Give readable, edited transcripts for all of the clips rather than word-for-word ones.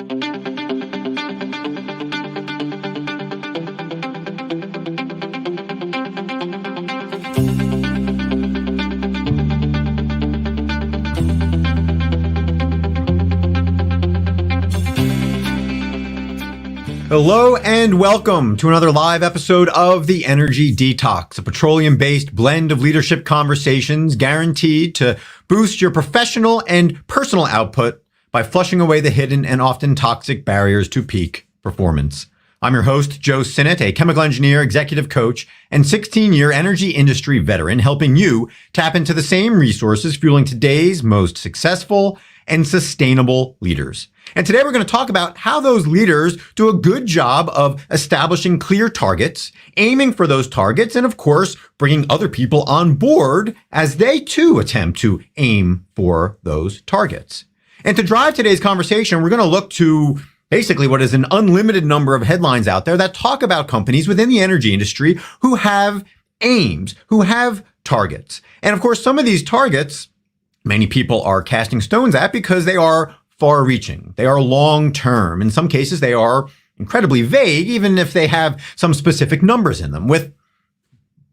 Hello and welcome to another live episode of the Energy Detox, a petroleum-based blend of leadership conversations guaranteed to boost your professional and personal output by flushing away the hidden and often toxic barriers to peak performance. I'm your host, Joe Sinnott, a chemical engineer, executive coach, and 16-year energy industry veteran, helping you tap into the same resources fueling today's most successful and sustainable leaders. And today we're going to talk about how those leaders do a good job of establishing clear targets, aiming for those targets, and of course, bringing other people on board as they too attempt to aim for those targets. And to drive today's conversation, we're going to look to basically what is an unlimited number of headlines out there that talk about companies within the energy industry who have aims, who have targets. And of course, some of these targets many people are casting stones at because they are far-reaching. They are long-term. In some cases, they are incredibly vague, even if they have some specific numbers in them, with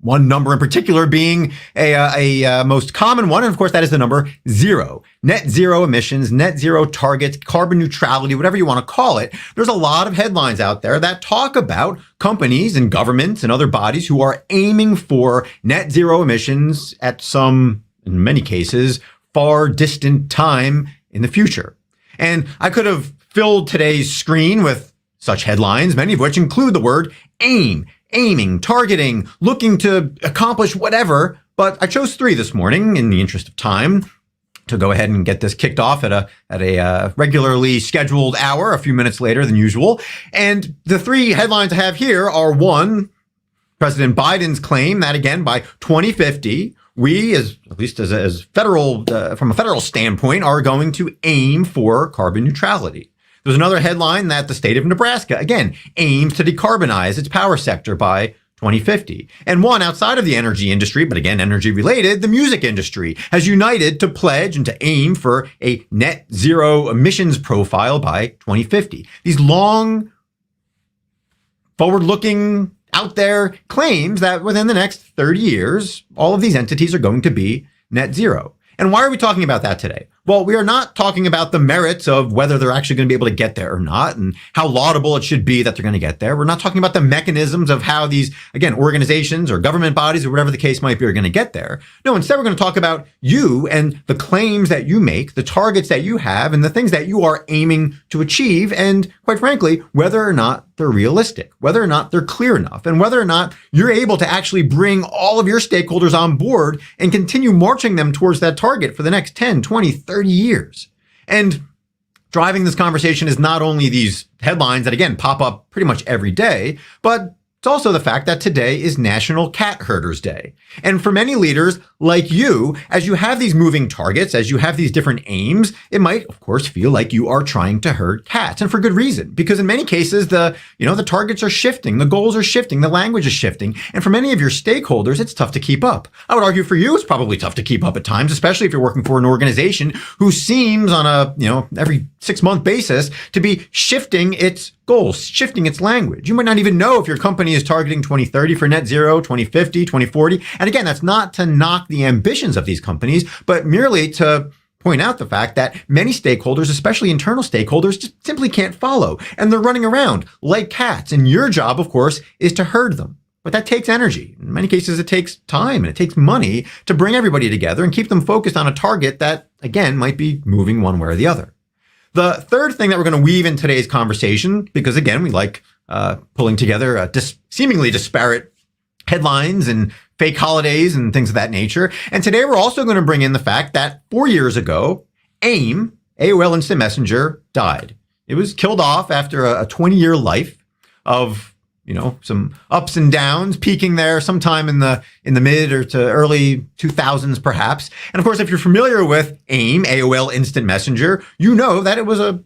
one number in particular being a most common one. And of course, that is the number 0. Net zero emissions, net zero targets, carbon neutrality, whatever you want to call it. There's a lot of headlines out there that talk about companies and governments and other bodies who are aiming for net zero emissions at some, in many cases, far distant time in the future. And I could have filled today's screen with such headlines, many of which include the word aim, aiming, targeting, looking to accomplish whatever. But I chose 3 this morning in the interest of time to go ahead and get this kicked off at a regularly scheduled hour, a few minutes later than usual. And the 3 headlines I have here are: 1, President Biden's claim that, again, by 2050, we, at least as federal, from a federal standpoint, are going to aim for carbon neutrality. There's another headline that the state of Nebraska, again, aims to decarbonize its power sector by 2050. And one outside of the energy industry, but again, energy related, the music industry has united to pledge and to aim for a net zero emissions profile by 2050. These long, forward-looking, out there claims that within the next 30 years, all of these entities are going to be net zero. And why are we talking about that today? Well, we are not talking about the merits of whether they're actually going to be able to get there or not and how laudable it should be that they're going to get there. We're not talking about the mechanisms of how these, again, organizations or government bodies or whatever the case might be are going to get there. No, instead, we're going to talk about you and the claims that you make, the targets that you have, and the things that you are aiming to achieve. And quite frankly, whether or not they're realistic, whether or not they're clear enough, and whether or not you're able to actually bring all of your stakeholders on board and continue marching them towards that target for the next 10, 20, 30 years. And driving this conversation is not only these headlines that, again, pop up pretty much every day, but it's also the fact that today is National Cat Herders Day. And for many leaders like you, as you have these moving targets, as you have these different aims, it might, of course, feel like you are trying to herd cats, and for good reason, because in many cases, the targets are shifting, the goals are shifting, the language is shifting. And for many of your stakeholders, it's tough to keep up. I would argue for you, it's probably tough to keep up at times, especially if you're working for an organization who seems on a, every 6-month basis to be shifting its goals, shifting its language. You might not even know if your company is targeting 2030 for net zero, 2050, 2040. And again, that's not to knock the ambitions of these companies, but merely to point out the fact that many stakeholders, especially internal stakeholders, just simply can't follow. And they're running around like cats. And your job, of course, is to herd them. But that takes energy. In many cases, it takes time and it takes money to bring everybody together and keep them focused on a target that, again, might be moving one way or the other. The third thing that we're going to weave in today's conversation, because again, we like pulling together seemingly disparate headlines and fake holidays and things of that nature. And today we're also going to bring in the fact that 4 years ago, AOL Instant Messenger, died. It was killed off after a 20-year life of some ups and downs, peaking there sometime in the mid or to early 2000s, perhaps. And of course, if you're familiar with AOL Instant Messenger, you know that it was a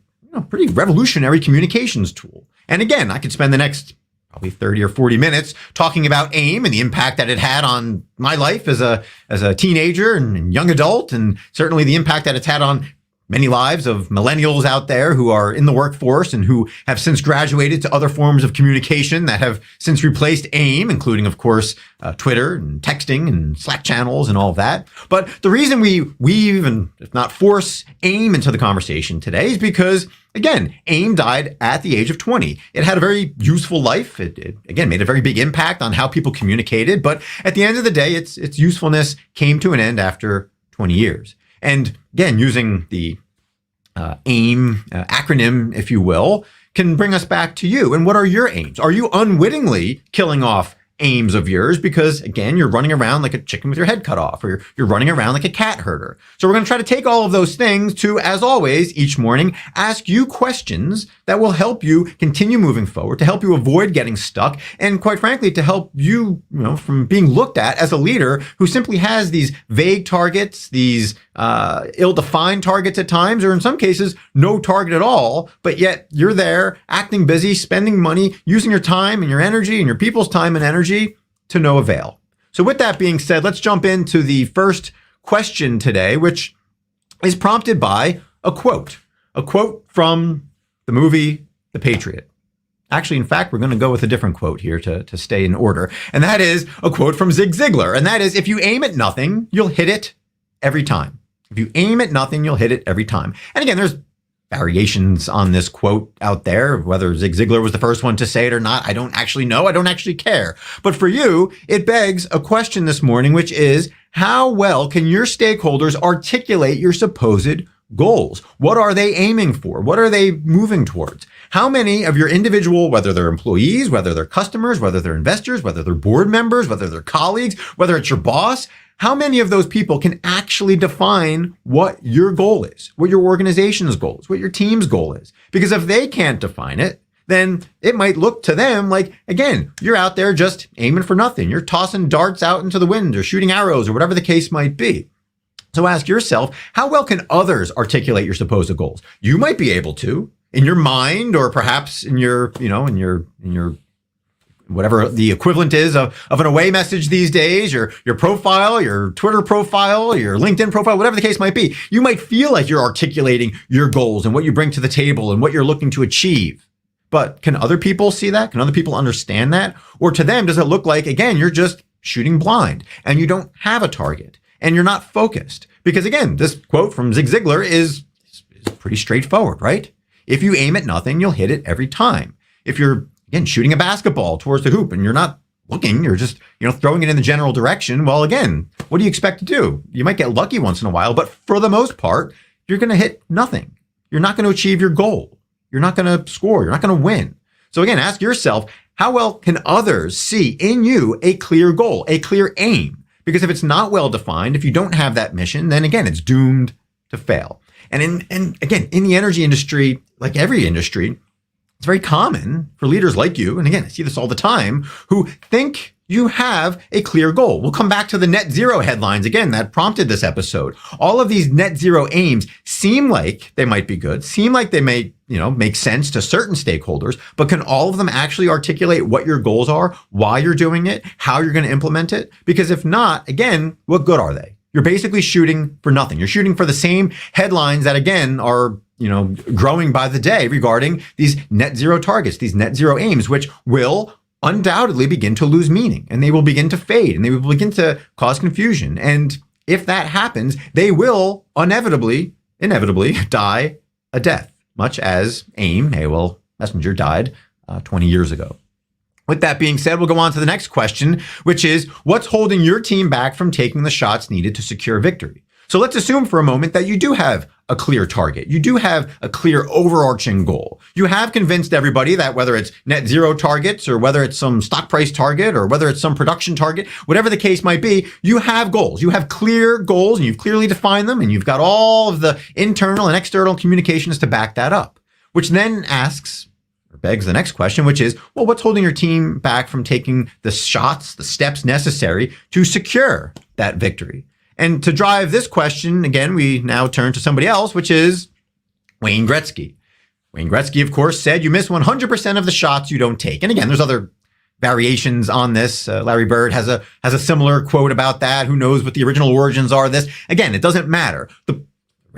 pretty revolutionary communications tool. And again, I could spend the next probably 30 or 40 minutes talking about AIM and the impact that it had on my life as a teenager and young adult, and certainly the impact that it's had on many lives of millennials out there who are in the workforce and who have since graduated to other forms of communication that have since replaced AIM, including, of course, Twitter and texting and Slack channels and all of that. But the reason we weave and, if not force, AIM into the conversation today is because, again, AIM died at the age of 20. It had a very useful life. It again, made a very big impact on how people communicated. But at the end of the day, its usefulness came to an end after 20 years. And again, using the AIM acronym, if you will, can bring us back to you. And what are your aims? Are you unwittingly killing off aims of yours because, again, you're running around like a chicken with your head cut off, or you're running around like a cat herder? So we're going to try to take all of those things to, as always, each morning, ask you questions that will help you continue moving forward, to help you avoid getting stuck, and quite frankly, to help you, from being looked at as a leader who simply has these vague targets, these ill-defined targets at times, or in some cases, no target at all, but yet you're there acting busy, spending money, using your time and your energy and your people's time and energy to no avail. So with that being said, let's jump into the first question today, which is prompted by a quote from the movie The Patriot. Actually, in fact, we're going to go with a different quote here to stay in order. And that is a quote from Zig Ziglar. And that is, if you aim at nothing, you'll hit it every time. If you aim at nothing, you'll hit it every time. And again, there's variations on this quote out there. Whether Zig Ziglar was the first one to say it or not, I don't actually know. I don't actually care. But for you, it begs a question this morning, which is, how well can your stakeholders articulate your supposed goals? What are they aiming for? What are they moving towards? How many of your individual, whether they're employees, whether they're customers, whether they're investors, whether they're board members, whether they're colleagues, whether it's your boss, how many of those people can actually define what your goal is, what your organization's goal is, what your team's goal is? Because if they can't define it, then it might look to them like, again, you're out there just aiming for nothing. You're tossing darts out into the wind or shooting arrows or whatever the case might be. So ask yourself, how well can others articulate your supposed goals? You might be able to in your mind, or perhaps in your, in your whatever the equivalent is of an away message these days, your profile, your Twitter profile, your LinkedIn profile, whatever the case might be. You might feel like you're articulating your goals and what you bring to the table and what you're looking to achieve. But can other people see that? Can other people understand that? Or to them, does it look like, again, you're just shooting blind and you don't have a target and you're not focused? Because again, this quote from Zig Ziglar is pretty straightforward, right? If you aim at nothing, you'll hit it every time. If you're, again, shooting a basketball towards the hoop and you're not looking, you're just, throwing it in the general direction, well, again, what do you expect to do? You might get lucky once in a while, but for the most part, you're going to hit nothing. You're not going to achieve your goal. You're not going to score. You're not going to win. So again, ask yourself, how well can others see in you a clear goal, a clear aim? Because if it's not well defined, if you don't have that mission, then again, it's doomed to fail. And again, in the energy industry, like every industry, it's very common for leaders like you, and again, I see this all the time, who think you have a clear goal. We'll come back to the net zero headlines again that prompted this episode. All of these net zero aims seem like they might be good, seem like they may, make sense to certain stakeholders, but can all of them actually articulate what your goals are, why you're doing it, how you're going to implement it? Because if not, again, what good are they? You're basically shooting for nothing. You're shooting for the same headlines that, again, are growing by the day regarding these net zero targets, these net zero aims, which will undoubtedly begin to lose meaning, and they will begin to fade, and they will begin to cause confusion. And if that happens, they will inevitably die a death, much as AOL Messenger died 20 years ago. With that being said, we'll go on to the next question, which is, what's holding your team back from taking the shots needed to secure victory? So let's assume for a moment that you do have a clear target. You do have a clear overarching goal. You have convinced everybody that whether it's net zero targets or whether it's some stock price target or whether it's some production target, whatever the case might be, you have goals. You have clear goals and you've clearly defined them, and you've got all of the internal and external communications to back that up, which then begs the next question, which is, well, what's holding your team back from taking the shots, the steps necessary to secure that victory? And to drive this question, again, we now turn to somebody else, which is Wayne Gretzky. Wayne Gretzky, of course, said you miss 100% of the shots you don't take. And again, there's other variations on this. Larry Bird has a similar quote about that. Who knows what the original origins are of this? Again, it doesn't matter. The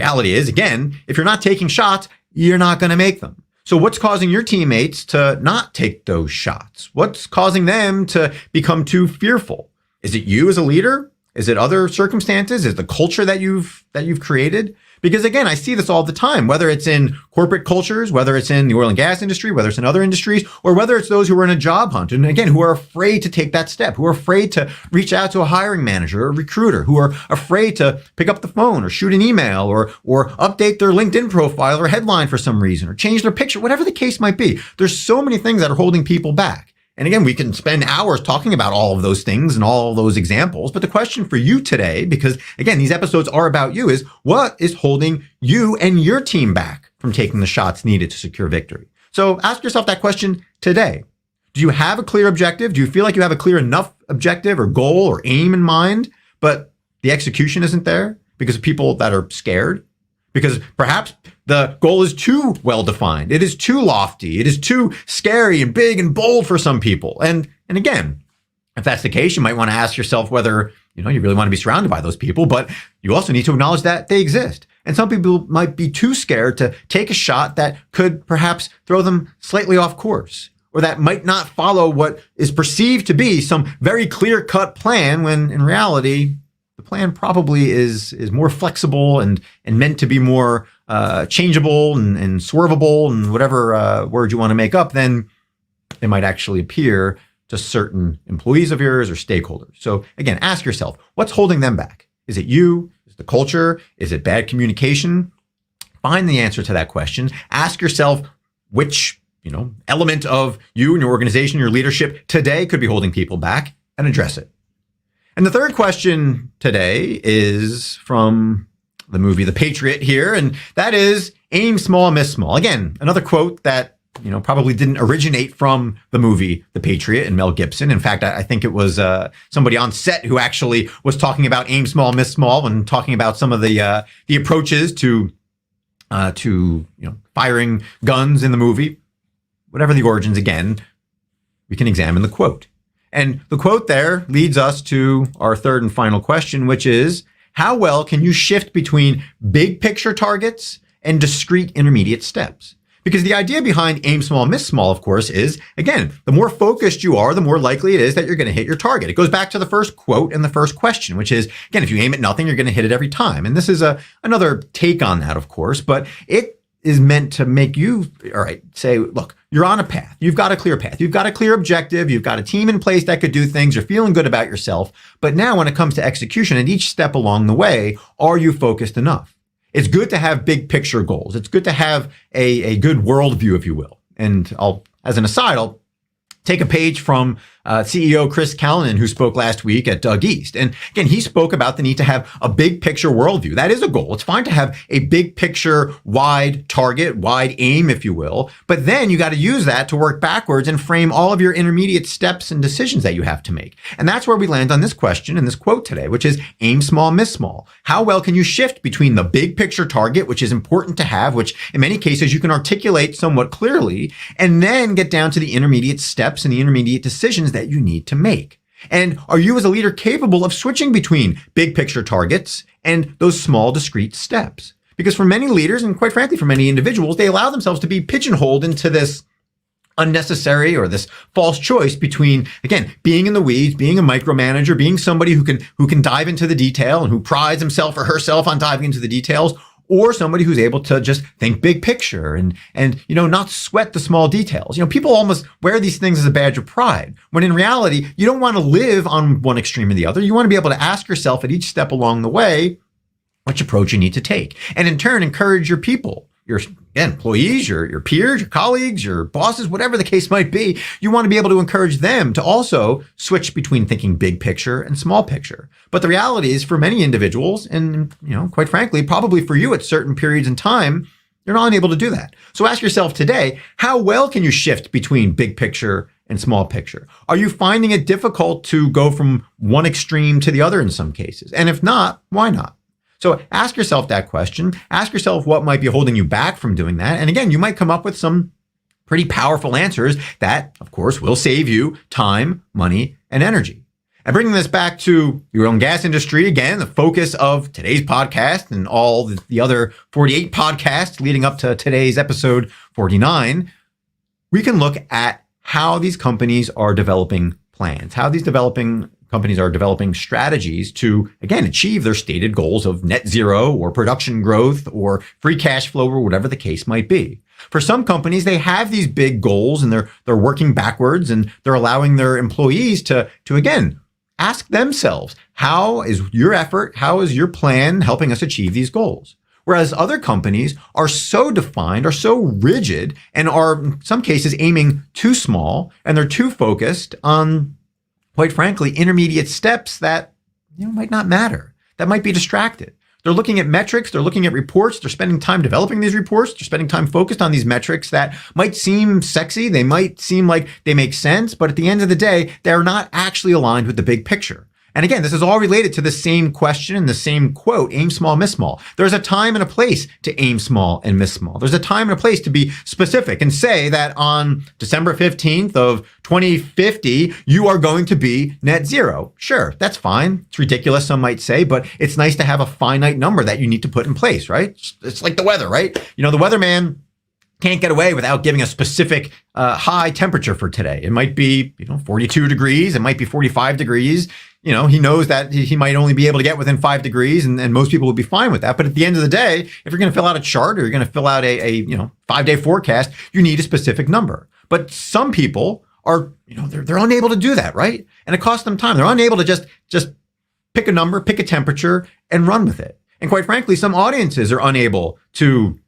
reality is, again, if you're not taking shots, you're not going to make them. So what's causing your teammates to not take those shots? What's causing them to become too fearful? Is it you as a leader? Is it other circumstances? Is it the culture that you've created? Because again, I see this all the time, whether it's in corporate cultures, whether it's in the oil and gas industry, whether it's in other industries, or whether it's those who are in a job hunt. And again, who are afraid to take that step, who are afraid to reach out to a hiring manager or a recruiter, who are afraid to pick up the phone or shoot an email or update their LinkedIn profile or headline for some reason, or change their picture, whatever the case might be. There's so many things that are holding people back. And again, we can spend hours talking about all of those things and all of those examples. But the question for you today, because again, these episodes are about you, is what is holding you and your team back from taking the shots needed to secure victory? So ask yourself that question today. Do you have a clear objective? Do you feel like you have a clear enough objective or goal or aim in mind, but the execution isn't there because of people that are scared? Because perhaps the goal is too well defined. It is too lofty. It is too scary and big and bold for some people. And again, if that's the case, you might want to ask yourself whether, you really want to be surrounded by those people, but you also need to acknowledge that they exist. And some people might be too scared to take a shot that could perhaps throw them slightly off course, or that might not follow what is perceived to be some very clear-cut plan when in reality, the plan probably is more flexible and meant to be more changeable and swervable and whatever word you want to make up than they might actually appear to certain employees of yours or stakeholders. So again, ask yourself, what's holding them back? Is it you? Is it the culture? Is it bad communication? Find the answer to that question. Ask yourself which element of you and your organization, your leadership today could be holding people back, and address it. And the third question today is from the movie The Patriot here, and that is aim small, miss small. Again, another quote that probably didn't originate from the movie The Patriot and Mel Gibson. In fact, I think it was somebody on set who actually was talking about aim small, miss small, when talking about some of the approaches to firing guns in the movie. Whatever the origins, again, we can examine the quote. And the quote there leads us to our third and final question, which is, how well can you shift between big picture targets and discrete intermediate steps? Because the idea behind aim small, miss small, of course, is, again, the more focused you are, the more likely it is that you're going to hit your target. It goes back to the first quote and the first question, which is, again, if you aim at nothing, you're going to hit it every time. And this is another take on that, of course, but it is meant to make you, all right, say, look, you're on a path. You've got a clear path. You've got a clear objective. You've got a team in place that could do things. You're feeling good about yourself. But now when it comes to execution at each step along the way, are you focused enough? It's good to have big picture goals. It's good to have a good worldview, if you will. And as an aside, I'll take a page from CEO Chris Callanan, who spoke last week at Doug East. And again, he spoke about the need to have a big picture worldview. That is a goal. It's fine to have a big picture, wide target, wide aim, if you will. But then you got to use that to work backwards and frame all of your intermediate steps and decisions that you have to make. And that's where we land on this question and this quote today, which is aim small, miss small. How well can you shift between the big picture target, which is important to have, which in many cases you can articulate somewhat clearly, and then get down to the intermediate steps and the intermediate decisions that you need to make? And are you as a leader capable of switching between big picture targets and those small discrete steps? Because for many leaders, and quite frankly for many individuals, they allow themselves to be pigeonholed into this unnecessary or this false choice between, again, being in the weeds, being a micromanager, being somebody who can dive into the detail and who prides himself or herself on diving into the details, or somebody who's able to just think big picture and not sweat the small details. People almost wear these things as a badge of pride, when in reality, you don't want to live on one extreme or the other. You want to be able to ask yourself at each step along the way, which approach you need to take. And in turn, encourage your people, your employees, your peers, your colleagues, your bosses, whatever the case might be. You want to be able to encourage them to also switch between thinking big picture and small picture. But the reality is, for many individuals, and quite frankly, probably for you at certain periods in time, you're not able to do that. So ask yourself today, how well can you shift between big picture and small picture? Are you finding it difficult to go from one extreme to the other in some cases? And if not, why not? So ask yourself that question. Ask yourself what might be holding you back from doing that. And again, you might come up with some pretty powerful answers that, of course, will save you time, money, and energy. And bringing this back to the oil and gas industry, again, the focus of today's podcast and all the other 48 podcasts leading up to today's episode 49, we can look at how these companies are developing plans, how these developing companies are developing strategies to, again, achieve their stated goals of net zero or production growth or free cash flow or whatever the case might be. For some companies, they have these big goals and they're working backwards and they're allowing their employees to again, ask themselves, how is your effort, how is your plan helping us achieve these goals? Whereas other companies are so defined, are so rigid, and are in some cases aiming too small, and they're too focused on, quite frankly, intermediate steps that might not matter, that might be distracted. They're looking at metrics, they're looking at reports, they're spending time developing these reports, they're spending time focused on these metrics that might seem sexy, they might seem like they make sense, but at the end of the day, they're not actually aligned with the big picture. And again, this is all related to the same question and the same quote, aim small, miss small. There's a time and a place to aim small and miss small. There's a time and a place to be specific and say that on December 15th of 2050, you are going to be net zero. Sure, that's fine. It's ridiculous, some might say, but it's nice to have a finite number that you need to put in place, right? It's like the weather, right? The weatherman can't get away without giving a specific high temperature for today. It might be 42 degrees. It might be 45 degrees. He knows that he might only be able to get within 5 degrees, and most people would be fine with that. But at the end of the day, if you're going to fill out a chart or you're going to fill out a 5-day forecast, you need a specific number. But some people are, they're unable to do that, right? And it costs them time. They're unable to just pick a number, pick a temperature, and run with it. And quite frankly, some audiences are unable to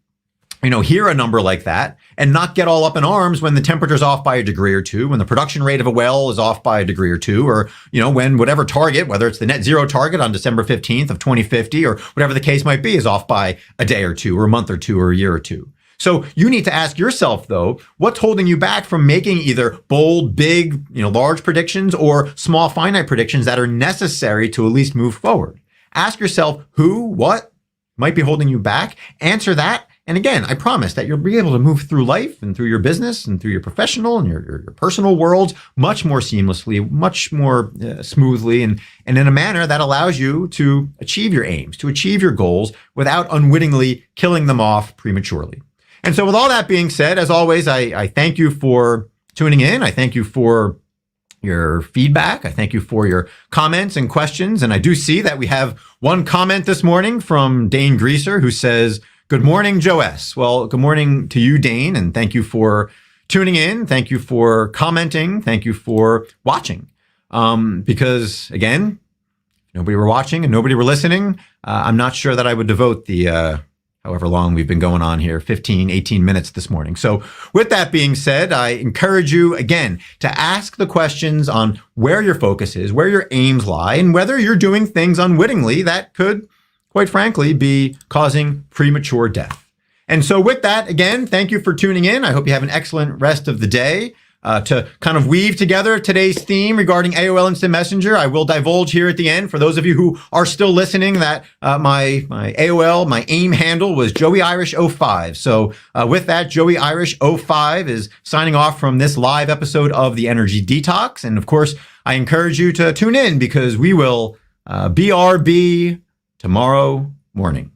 hear a number like that and not get all up in arms when the temperature's off by a degree or two, when the production rate of a well is off by a degree or two, or, when whatever target, whether it's the net zero target on December 15th of 2050 or whatever the case might be, is off by a day or two or a month or two or a year or two. So you need to ask yourself, though, what's holding you back from making either bold, big, large predictions or small, finite predictions that are necessary to at least move forward? Ask yourself who, what might be holding you back. Answer that. And again, I promise that you'll be able to move through life and through your business and through your professional and your personal worlds much more seamlessly, much more smoothly, and in a manner that allows you to achieve your aims, to achieve your goals without unwittingly killing them off prematurely. And so with all that being said, as always, I thank you for tuning in. I thank you for your feedback. I thank you for your comments and questions. And I do see that we have one comment this morning from Dane Greaser who says, "Good morning, Joe S." Well, good morning to you, Dane, and thank you for tuning in. Thank you for commenting. Thank you for watching. Because again, nobody were watching and nobody were listening. I'm not sure that I would devote the however long we've been going on here, 15, 18 minutes this morning. So with that being said, I encourage you again to ask the questions on where your focus is, where your aims lie, and whether you're doing things unwittingly that could, quite frankly, be causing premature death. And so with that, again, thank you for tuning in. I hope you have an excellent rest of the day. To kind of weave together today's theme regarding AOL Instant Messenger, I will divulge here at the end, for those of you who are still listening, that my AOL, my AIM handle was Joey Irish 05. So with that, Joey Irish 05 is signing off from this live episode of the Energy Detox. And of course, I encourage you to tune in because we will BRB tomorrow morning.